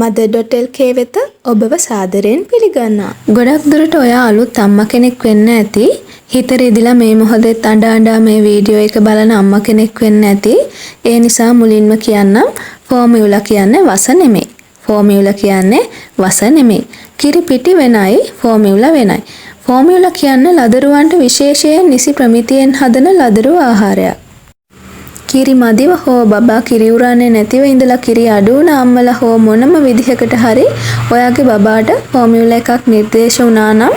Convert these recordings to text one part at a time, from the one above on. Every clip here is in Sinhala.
mother.lk වෙත ඔබව සාදරයෙන් පිළිගන්නවා. ගොඩක් දුරට ඔයා අලුත් අම්මා කෙනෙක් වෙන්න ඇති. හිත රිදිලා මේ මොහොතේ අඬ මේ වීඩියෝ එක බලන අම්මා කෙනෙක් වෙන්න ඇති. ඒ නිසා මුලින්ම කියන්නම් ෆෝමියුලා කියන්නේ වස නෙමෙයි. ෆෝමියුලා කියන්නේ වස නෙමෙයි. කිරි පිටි වෙනයි ෆෝමියුලා වෙනයි. ෆෝමියුලා කියන්නේ ලදරුවන්ට විශේෂයෙන් නිසි ප්‍රමිතියෙන් හදන ලදරු ආහාරයක්. කිරි මදිව හෝ බබා කිරි උරන්නේ නැතිව ඉඳලා කිරි අඩු වුණ අම්මලා හෝ මොනම විදිහකට හරි ඔයාගේ බබාට ෆෝමියුලා එකක් නිර්දේශ වුණා නම්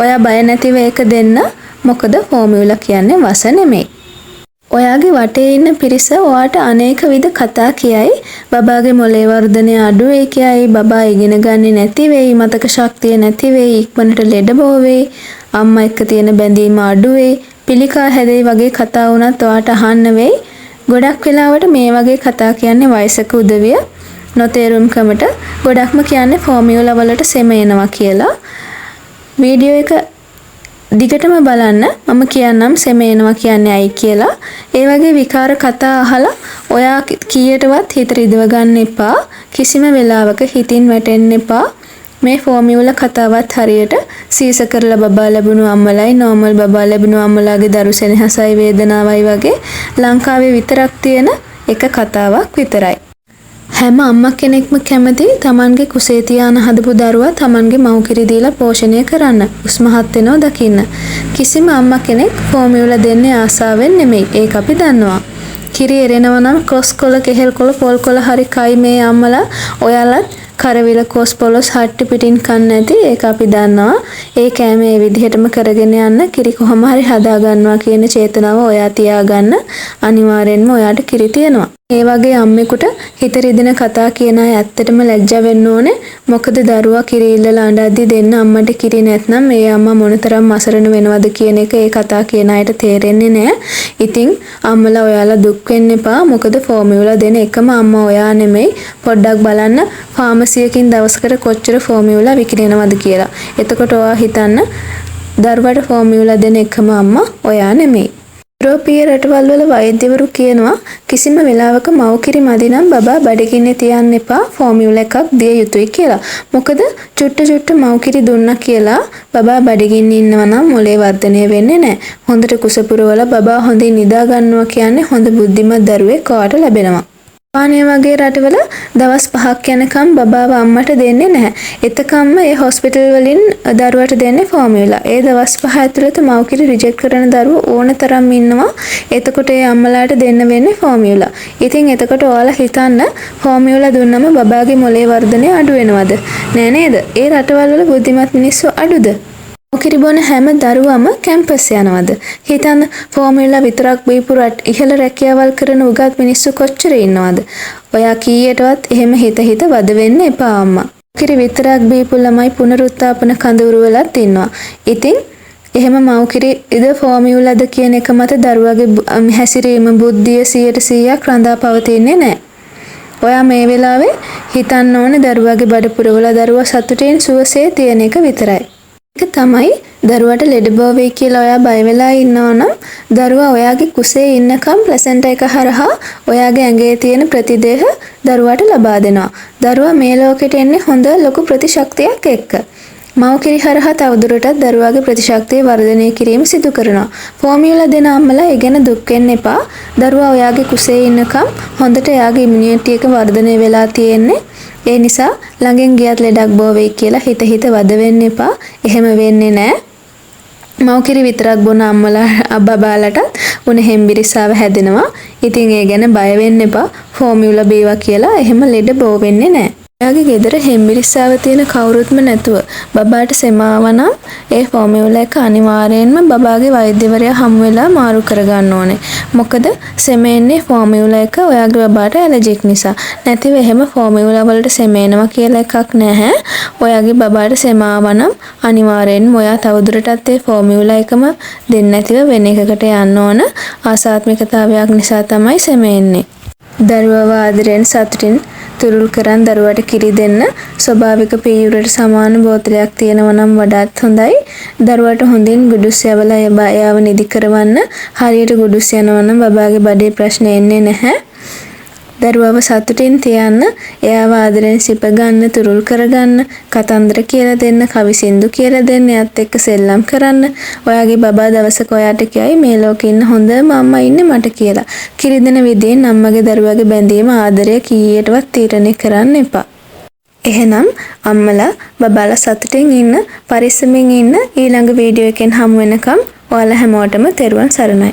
ඔයා බය නැතිව ඒක දෙන්න. මොකද ෆෝමියුලා කියන්නේ වස නෙමෙයි. ඔයාගේ වටේ ඉන්න පිරිස ඔයාට අනේක විද කතා කියයි. බබාගේ මොළේ වර්ධනය අඩු වෙයි කියයි. බබා ඉගෙන ගන්නේ නැති වෙයි. මතක ශක්තිය නැති වෙයි. ඉක්මනට ලෙඩ බෝ වෙයි. අම්මා එක්ක තියෙන බැඳීම අඩු වෙයි. පිළිකා හැදෙයි වගේ කතා වුණත් ඔයාට අහන්න වෙයි. ගොඩක් වෙලාවට මේ වගේ කතා කියන්නේ වයසක උදවිය නොතේරුම්කමට ගොඩක්ම කියන්නේ ෆෝමියුලා වලට සෙම එනවා කියලා. වීඩියෝ එක දිගටම බලන්න මම කියන්නම් සෙම එනවා කියන්නේ ඇයි කියලා. ඒ වගේ විකාර කතා අහලා ඔයා කීයටවත් හිත රිදව ගන්න එපා. කිසිම වෙලාවක හිතින් වැටෙන්න එපා. මේ ෆෝමියුලා කතාවත් හරියට සීස කරලා බබා ලැබුණු අම්මලයි නෝමල් බබා ලැබුණු අම්මලාගේ දරු සෙනෙහසයි වේදනාවයි වගේ ලංකාවේ විතරක් තියෙන එක කතාවක් විතරයි. හැම අම්මා කෙනෙක්ම කැමති තමන්ගේ කුසේ තියාන හදපු දරුවා තමන්ගේ මව්කිරි දීලා පෝෂණය කරන්න, උස්මහත් වෙනව දකින්න. කිසිම අම්මා කෙනෙක් ෆෝමියුලා දෙන්නේ ආසාවෙන් නෙමෙයි. ඒක අපි දන්නවා. කිරි එරෙනවා නම් ක්‍රොස් කොළ, කෙහෙල් කොළ, පොල් කොළ හරි කයි මේ අම්මලා. ඔයාලත් කරවිල කොස් පොලොස් හට්ටි පිටින් කන්න නැති. ඒක අපි දන්නවා. ඒ කෑම ඒ විදිහටම කරගෙන යන්න කිරි කොහොම හරි හදා ගන්නවා කියන චේතනාව ඔයා තියාගන්න. අනිවාර්යෙන්ම ඔයාට කිරි තියෙනවා. ඒ වගේ අම්මෙකුට හිත රිදෙන කතා කියන අය ඇත්තටම ලැජ්ජා වෙන්න ඕනේ. මොකද දරුවා කිරි ඉල්ලලා අඬද්දි දෙන්න අම්මට කිරි නැත්නම් මේ අම්මා මොනතරම් අසරණ වෙනවද කියන එක ඒ කතා කියන අයට තේරෙන්නේ නැහැ. ඉතින් අම්මලා ඔයාලා දුක් වෙන්න එපා. මොකද ෆෝමියුලා දෙන එකම අම්මා ඔයා නෙමෙයි. පොඩ්ඩක් බලන්න ෆාමසියකින් දවසකට කොච්චර ෆෝමියුලා විකිනනවද කියලා. එතකොට ඔයා හිතන්න දරුවට ෆෝමියුලා දෙන එකම අම්මා ඔයා නෙමෙයි. යුරෝපීය රටවල් වල වෛද්‍යවරු කියනවා කිසිම වෙලාවක මව්කිරි මදි නම් බබා බඩගින්නේ තියන්න එපා ෆෝමියුලා එකක් දිය යුතුයි කියලා. මොකද චුට්ට මව්කිරි දුන්නා කියලා බබා බඩගින්නේ ඉන්නවා නම් මොළේ වර්ධනය වෙන්නේ නැහැ. හොඳට කුස පුරවලා බබා හොඳින් නිදා ගන්නවා කියන්නේ හොඳ බුද්ධිමත් දරුවෙක් ඔයාට ලැබෙනවා. ජපානයේ වගේ රටවල දවස් 5ක් යනකම් බබාව අම්මට දෙන්නේ නැහැ. එතකම්ම ඒ හොස්පිටල් වලින් දරුවට දෙන්නේ ෆෝමියුලා. ඒ දවස් 5 ඇතුළත මව්කිරි රිජෙක්ට් කරන දරුවෝ ඕන තරම් ඉන්නවා. එතකොට ඒ අම්මලාට දෙන්න වෙන්නේ ෆෝමියුලා. ඉතින් එතකොට ඔයාලා හිතන්න ෆෝමියුලා දුන්නම බබාගේ මොළේ වර්ධනය අඩු වෙනවද? නෑ නේද? ඒ රටවල් වල බුද්ධිමත් මිනිස්සු අඩුද? මව්කිරි බොන හැම දරුවම කැම්පස් යනවද? හිතන්න ෆෝමියුලා විතරක් බීපු ඉහළ රැකියාවල් කරන උගත් මිනිස්සු කොච්චර ඉන්නවද? ඔයා කීයටවත් එහෙම හිත වද වෙන්න එපා අම්මා. මව්කිරි විතරක් බීපු ළමයි පුනරුත්ථාපන කඳවුරු වලත් ඉන්නවා. ඉතින් එහෙම මව්කිරි ඉද ෆෝමියුලාද කියන එක මත දරුවගේ හැසිරීම බුද්ධිය 100% රඳා පවතින්නේ නැහැ. ඔයා මේ වෙලාවේ හිතන්න ඕනේ දරුවගේ බඩ පුරවලා දරුවා සතුටින් සුවසේ තියෙන එක විතරයි. ඒක තමයි දරුවාට ලෙඩ බව වෙයි කියලා ඔයා බය වෙලා ඉන්නවා නම් දරුවා ඔයාගේ කුසේ ඉන්නකම් ප්ලැසෙන්ටා එක හරහා ඔයාගේ ඇඟේ තියෙන ප්‍රතිදේහ දරුවාට ලබා දෙනවා. දරුවා මේ ලෝකෙට එන්නේ හොඳ ලොකු ප්‍රතිශක්තියක් එක්ක. මව්කිරි හරහා තවදුරටත් දරුවාගේ ප්‍රතිශක්තිය වර්ධනය කිරීම සිදු කරනවා. ෆෝමියුලා දෙන අම්මලා ඒ ගැන දුක් වෙන්න එපා. දරුවා ඔයාගේ කුසේ ඉන්නකම් හොඳට එයාගේ ඉමුනිටි එක වර්ධනය වෙලා තියෙන්නේ. ඒ නිසා ළඟින් ගියත් ලෙඩක් බෝ වෙයි කියලා හිත වද වෙන්න එපා. එහෙම වෙන්නේ නැහැ. මව්කිරි විතරක් බොන අම්මලා බබාලටත් උණ හෙම්බිරිස්සාව හැදෙනවා. ඉතින් ඒ ගැන බය වෙන්න එපා. ෆෝමියුලා බීවා කියලා එහෙම ලෙඩ බෝ වෙන්නේ නැහැ. ඔයාගේ ගෙදර හෙම්බිරිස්සාව තියෙන කවුරුත්ම නැතුව බබාට සෙමාව නම් ඒ ෆෝමියුලා එක අනිවාර්යයෙන්ම බබාගේ වෛද්‍යවරයා හමු වෙලා මාරු කරගන්න ඕනේ. මොකද සෙම එන්නේ ෆෝමියුලා එක ඔයාගේ බබාට ඇලර්ජික් නිසා. නැතිව එහෙම ෆෝමියුලා වලට සෙම එනවා කියලා එකක් නැහැ. ඔයාගේ බබාට සෙමාව නම් අනිවාර්යයෙන්ම ඔයා තවදුරටත් ඒ ෆෝමියුලා එකම දෙන්නේ නැතිව වෙන එකකට යන්න ඕන. ආසාත්මිකතාවයක් නිසා තමයි සෙම එන්නේ. දරුවව ආදරෙන් සතුටින් තුරුල් කරන් දරුවට කිරි දෙන්න ස්වභාවික පීයුරට සමාන බෝතලයක් තියෙනවා නම් වඩාත් හොඳයි. දරුවට හොඳින් ගුඩුස් යවලා එයාව නිදි කරවන්න. හරියට ගුඩුස් යනවා නම් බබාගේ බඩේ ප්‍රශ්න එන්නේ නැහැ. දරුවව සතුටින් තියන්න, එයාව ආදරෙන් සිප ගන්න, තුරුල් කරගන්න, කතන්දර කියලා දෙන්න, කවි සින්දු කියලා දෙන්න, එයාත් එක්ක සෙල්ලම් කරන්න. ඔයාගේ බබා දවසක ඔයාට කියයි මේ ලෝකේ ඉන්න හොඳම අම්මා ඉන්නේ මට කියලා. කිරිදෙන විදියෙන් අම්මගේ දරුවාගේ බැඳීම ආදරය කීයටවත් තීරණය කරන්න එපා. එහෙනම් අම්මලා බබාලා සතුටින් ඉන්න, පරිස්සමින් ඉන්න. ඊළඟ වීඩියෝ එකෙන් හමු වෙනකම් ඔයාලා හැමෝටම තෙරුවන් සරණයි.